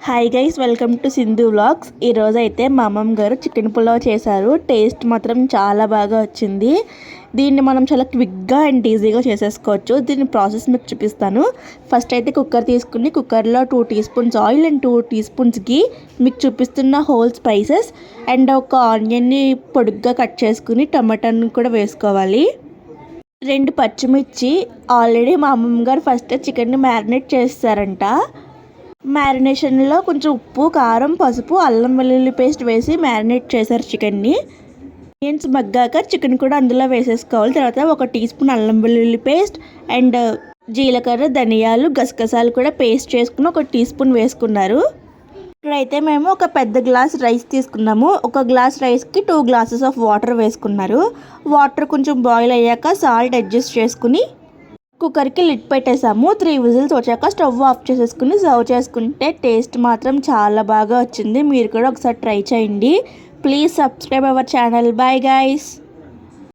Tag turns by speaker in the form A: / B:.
A: Hi guys, welcome to Sindhu vlogs. ఈరోజు అయితే మా అమ్మమ్మ గారు చికెన్ పులావ్ చేశారు. టేస్ట్ మాత్రం చాలా బాగా వచ్చింది. దీన్ని మనం చాలా క్విక్గా అండ్ ఈజీగా చేసేసుకోవచ్చు. దీని ప్రాసెస్ మీకు చూపిస్తాను. ఫస్ట్ అయితే కుక్కర్ తీసుకుని కుక్కర్లో 2 teaspoons oil and 2 teaspoons ghee, మీకు చూపిస్తున్న హోల్ స్పైసెస్ అండ్ ఒక ఆనియన్ని పొడుగ్గా కట్ చేసుకుని టమాటాను కూడా వేసుకోవాలి. 2 పచ్చిమిర్చి. ఆల్రెడీ మా అమ్మమ్మ గారు ఫస్ట్ చికెన్ని మ్యారినేట్ చేస్తారంట. మ్యారినేషన్లో కొంచెం ఉప్పు, కారం, పసుపు, అల్లం వెల్లుల్లి పేస్ట్ వేసి మ్యారినేట్ చేశారు చికెన్ని. ఆనియన్స్ మగ్గాక చికెన్ కూడా అందులో వేసేసుకోవాలి. తర్వాత 1 టీ స్పూన్ అల్లం వెల్లుల్లి పేస్ట్ అండ్ జీలకర్ర, ధనియాలు, గసగసాలు కూడా పేస్ట్ చేసుకుని 1 టీ స్పూన్ వేసుకున్నారు. ఇక్కడైతే మేము ఒక పెద్ద గ్లాస్ రైస్ తీసుకున్నాము. 1 గ్లాస్ రైస్కి 2 గ్లాసెస్ ఆఫ్ వాటర్ వేసుకున్నారు. వాటర్ కొంచెం బాయిల్ అయ్యాక సాల్ట్ అడ్జస్ట్ చేసుకుని కుక్కర్కి లిడ్ పెట్టేసాము. 3 విజిల్స్ వచ్చాక స్టవ్ ఆఫ్ చేసేసుకుని సర్వ్ చేసుకుంటే టేస్ట్ మాత్రం చాలా బాగా వచ్చింది. మీరు కూడా ఒకసారి ట్రై చేయండి. Please subscribe our channel. Bye guys.